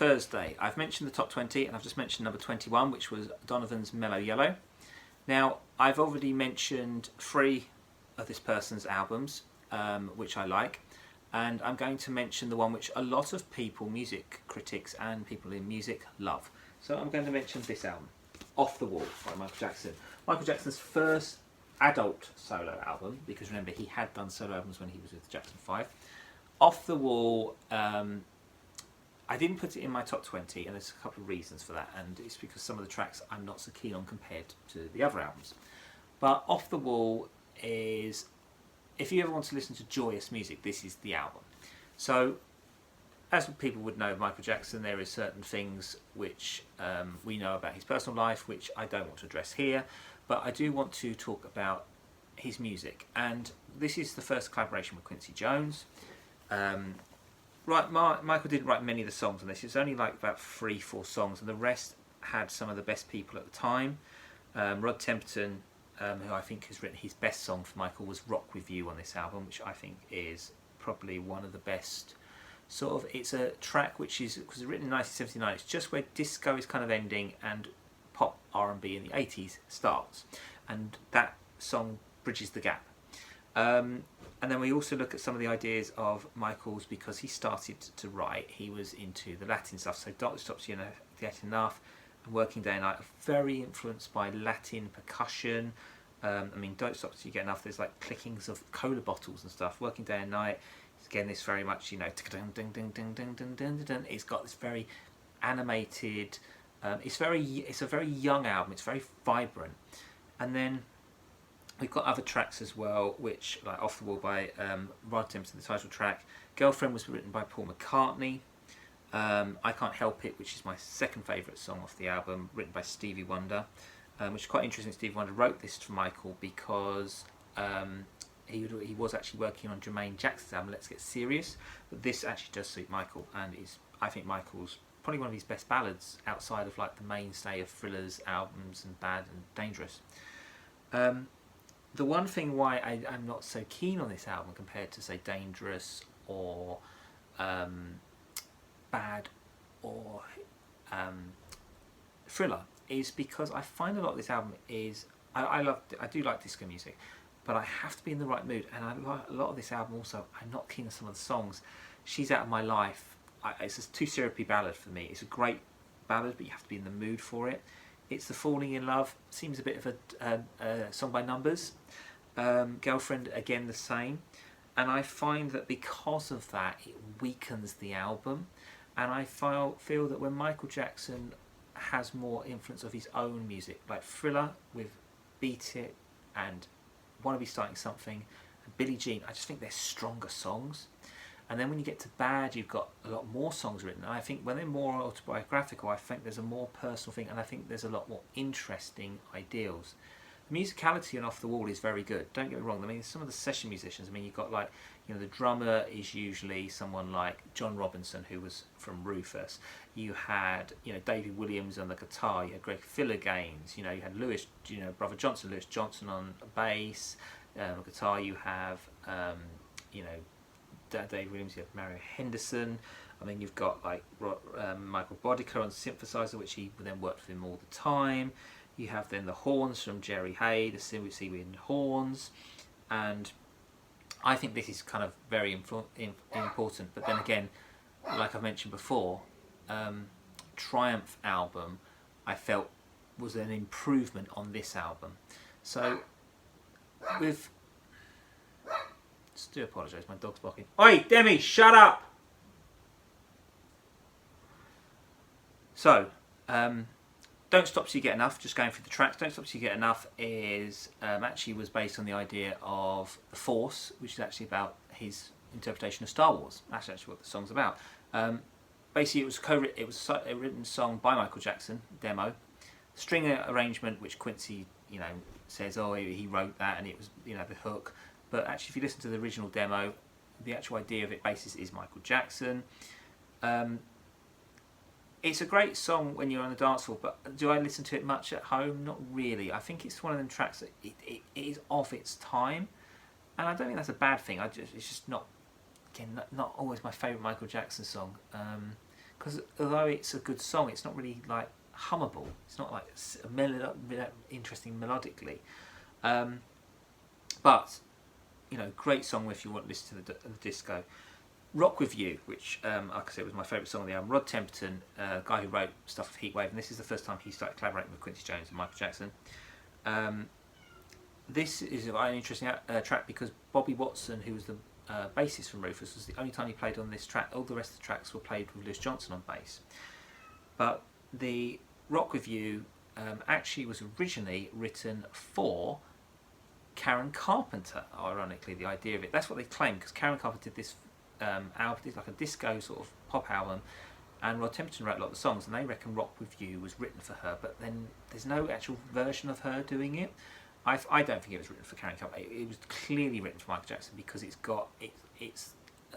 Thursday. I've mentioned the top 20 and I've just mentioned number 21, which was Donovan's Mellow Yellow. Now, I've already mentioned 3 of this person's albums, which I like, and I'm going to mention the one which a lot of people, music critics and people in music, love. So I'm going to mention this album, Off the Wall by Michael Jackson. Michael Jackson's first adult solo album, because remember he had done solo albums when he was with Jackson 5. Off the Wall, I didn't put it in my top 20, and there's a couple of reasons for that, and it's because some of the tracks I'm not so keen on compared to the other albums. But Off the Wall is, if you ever want to listen to joyous music, this is the album. So, as people would know of Michael Jackson, there is certain things which we know about his personal life, which I don't want to address here, but I do want to talk about his music. And this is the first collaboration with Quincy Jones. Michael didn't write many of the songs on this. It's only like about 3-4 songs, and the rest had some of the best people at the time. Rod Temperton, who I think has written his best song for Michael, was Rock With You on this album, which I think is probably one of the best. It's a track which was written in 1979. It's just where disco is kind of ending and pop R&B in the 80s starts, and that song bridges the gap. And then we also look at some of the ideas of Michael's, because he started to write. He was into the Latin stuff, so Don't Stop Till You Get Enough and Working Day and Night are very influenced by Latin percussion. Don't Stop Till You Get Enough, there's like clickings of cola bottles and stuff. Working Day and Night, again, this very much, it's got this very animated, it's a very young album, it's very vibrant. And then we've got other tracks as well, which, like Off the Wall by Rod Temperton, the title track. Girlfriend was written by Paul McCartney. I Can't Help It, which is my second favourite song off the album, written by Stevie Wonder, which is quite interesting. Stevie Wonder wrote this for Michael because he was actually working on Jermaine Jackson's album, Let's Get Serious, but this actually does suit Michael, and I think Michael's probably one of his best ballads outside of like the mainstay of Thriller's albums and Bad and Dangerous. The one thing why I'm not so keen on this album compared to, say, Dangerous or Bad or Thriller is because I find a lot of this album is, I do like disco music, but I have to be in the right mood, and I like a lot of this album also. I'm not keen on some of the songs. She's Out of My Life, it's a too syrupy ballad for me. It's a great ballad, but you have to be in the mood for it. It's the Falling in Love, seems a bit of a song by numbers. Girlfriend, again, the same. And I find that because of that, it weakens the album. And I feel that when Michael Jackson has more influence of his own music, like Thriller with Beat It and Wanna Be Starting Something, and Billie Jean, I just think they're stronger songs. And then when you get to Bad, you've got a lot more songs written. And I think when they're more autobiographical, I think there's a more personal thing, and I think there's a lot more interesting ideals. The musicality on Off the Wall is very good. Don't get me wrong. I mean, some of the session musicians, you've got like, the drummer is usually someone like John Robinson, who was from Rufus. You had, David Williams on the guitar. You had Greg Philagaines. You had Lewis, Brother Johnson, Lewis Johnson on bass, guitar. You have, Dave Williams, you have Mario Henderson. You've got like Michael Bodica on synthesizer, which he then worked with him all the time. You have then the horns from Jerry Hay, the Seawind horns, and I think this is kind of very important. But then again, like I mentioned before, Triumph album I felt was an improvement on this album. So with, do apologise, my dog's barking. Oi, Demi, shut up! So, Don't Stop Till You Get Enough, just going through the tracks. Don't Stop Till You Get Enough is actually was based on the idea of the Force, which is actually about his interpretation of Star Wars. That's actually what the song's about. Basically, it was a written song by Michael Jackson, demo, string arrangement, which Quincy, says, oh, he wrote that, and it was, the hook. But actually, if you listen to the original demo, the actual idea of it basis is Michael Jackson. It's a great song when you're on the dance floor, but do I listen to it much at home? Not really. I think it's one of them tracks that it is of its time, and I don't think that's a bad thing. It's just not always my favourite Michael Jackson song. because although it's a good song, it's not really like hummable. It's not like interesting melodically. But you know, great song if you want to listen to the disco. Rock With You, which, like I said, was my favourite song on the album. Rod Temperton, guy who wrote stuff with Heatwave, and this is the first time he started collaborating with Quincy Jones and Michael Jackson. This is an interesting track because Bobby Watson, who was the bassist from Rufus, was the only time he played on this track. All the rest of the tracks were played with Lewis Johnson on bass. But the Rock With You actually was originally written for Karen Carpenter, ironically, the idea of it. That's what they claim, because Karen Carpenter did this album, did like a disco sort of pop album, and Rod Temperton wrote a lot of the songs, and they reckon Rock With You was written for her, but then there's no actual version of her doing it. I don't think it was written for Karen Carpenter. It was clearly written for Michael Jackson, because it's got it's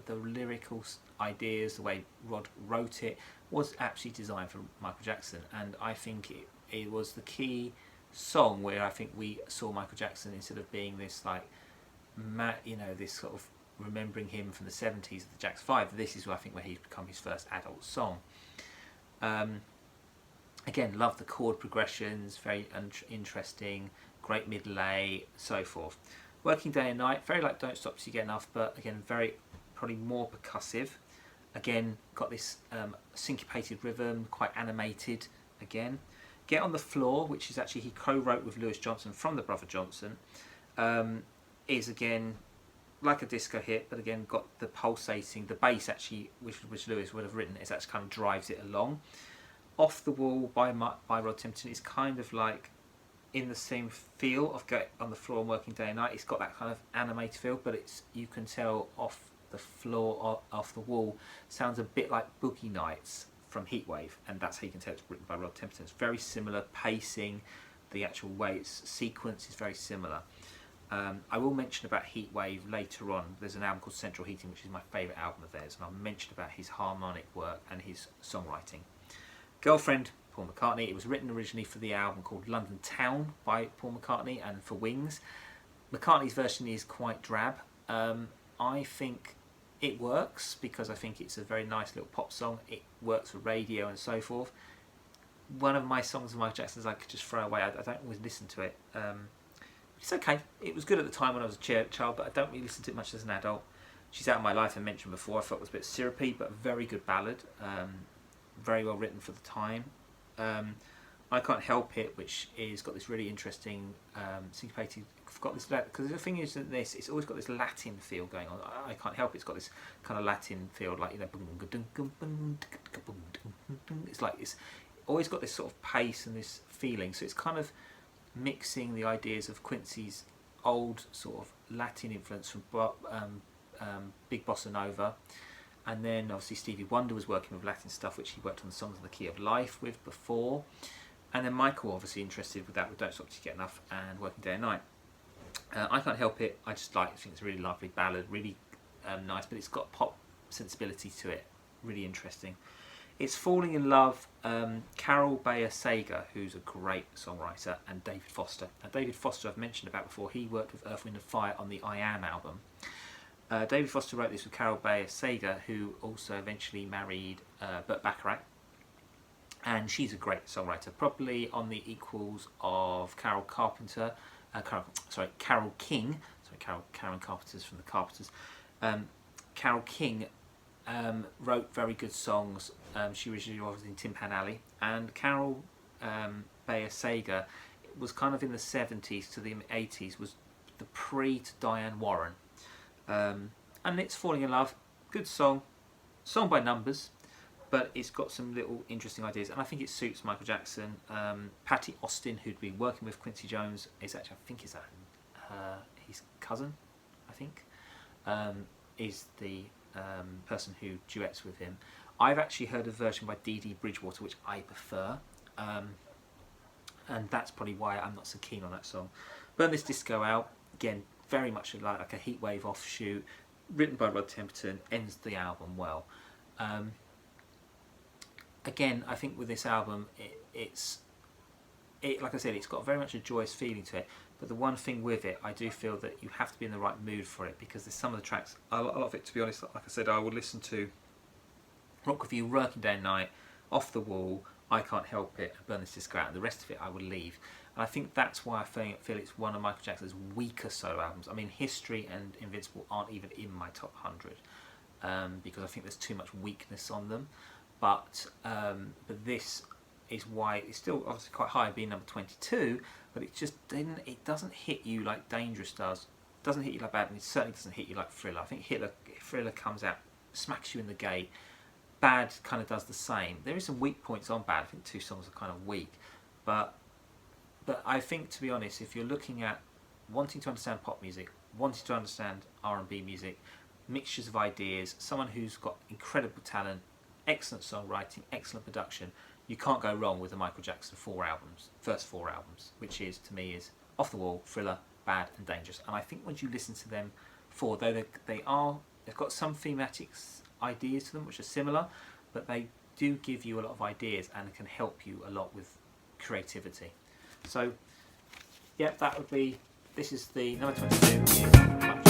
the lyrical ideas, the way Rod wrote it was absolutely designed for Michael Jackson, and I think it was the key song where I think we saw Michael Jackson, instead of being this like this sort of remembering him from the 70s, the Jack's 5, this is I think where he's become his first adult song. Again, love the chord progressions, very interesting, great middle A, so forth. Working Day and Night, very like Don't Stop Till You Get Enough, but again very probably more percussive. Again, got this syncopated rhythm, quite animated again. Get On The Floor, which is actually he co-wrote with Lewis Johnson from the Brother Johnson, is again like a disco hit, but again got the pulsating, the bass actually, which Lewis would have written, is actually kind of drives it along. Off the Wall by Rod Temperton is kind of like in the same feel of Get On The Floor and Working Day and Night. It's got that kind of animated feel, but it's, you can tell Off the Floor, Off the Wall sounds a bit like Boogie Nights from Heatwave, and that's how you can tell it's written by Rod Temperton. It's very similar pacing, the actual way it's sequenced is very similar. I will mention about Heatwave later on. There's an album called Central Heating, which is my favourite album of theirs, and I'll mention about his harmonic work and his songwriting. Girlfriend, Paul McCartney. It was written originally for the album called London Town by Paul McCartney and for Wings. McCartney's version is quite drab. I think it works because I think it's a very nice little pop song. It works for radio and so forth. One of my songs of Michael Jackson's I could just throw away. I don't always listen to it. It's okay. It was good at the time when I was a child, but I don't really listen to it much as an adult. She's Out of My Life, I mentioned before. I felt it was a bit syrupy, but a very good ballad. Very well written for the time. I Can't Help It, which is got this really interesting syncopated. I've got this, because the thing is that it's always got this Latin feel going on. I Can't Help It. It's got this kind of Latin feel, like it's like it's always got this sort of pace and this feeling. So it's kind of mixing the ideas of Quincy's old sort of Latin influence from big bossa nova, and then obviously Stevie Wonder was working with Latin stuff, which he worked on the songs in the Key of Life with before, and then Michael obviously interested with that with Don't Stop Till You Get Enough and Working Day and Night. I Can't Help It, I think it's a really lovely ballad, really nice, but it's got pop sensibility to it, really interesting. It's Falling in Love, Carol Bayer Sager, who's a great songwriter, and David Foster. Now, David Foster I've mentioned about before. He worked with Earth, Wind and Fire on the I Am album. David Foster wrote this with Carol Bayer Sager, who also eventually married Burt Bacharach, and she's a great songwriter, probably on the equals of Carol King. Karen Carpenter's from the Carpenters. Carol King wrote very good songs. She originally was in Tin Pan Alley, and Carol Bayer Sager was kind of in the 70s to the 80s, was the pre to Diane Warren. And it's Falling in Love, good song by numbers, but it's got some little interesting ideas, and I think it suits Michael Jackson. Patty Austin, who'd been working with Quincy Jones, is actually, I think, is his cousin, I think, is the person who duets with him. I've actually heard a version by Dee Dee Bridgewater, which I prefer, and that's probably why I'm not so keen on that song. Burn This Disco Out, again, very much like a Heatwave offshoot, written by Rod Temperton, ends the album well. Again, I think with this album, it's like I said, it's got very much a joyous feeling to it, but the one thing with it, I do feel that you have to be in the right mood for it, because there's some of the tracks, a lot of it, to be honest, like I said, I would listen to Rock With You, Working Day and Night, Off the Wall, I Can't Help It, Burn This Disco Out. The rest of it I would leave. And I think that's why I feel it's one of Michael Jackson's weaker solo albums. I mean, History and Invincible aren't even in my top 100 because I think there's too much weakness on them. But this is why it's still obviously quite high, being number 22. But it doesn't hit you like Dangerous does. It doesn't hit you like Bad, and it certainly doesn't hit you like Thriller. I think Thriller comes out, smacks you in the gate. Bad kind of does the same. There is some weak points on Bad. I think 2 songs are kind of weak, but I think, to be honest, if you're looking at wanting to understand pop music, wanting to understand R&B music, mixtures of ideas, someone who's got incredible talent, excellent songwriting, excellent production, you can't go wrong with the Michael Jackson first 4 albums, which is, to me, is Off the Wall, Thriller, Bad and Dangerous. And I think once you listen to them 4, they've got some thematic ideas to them which are similar, but they do give you a lot of ideas and can help you a lot with creativity. So, yeah, this is the number 22 is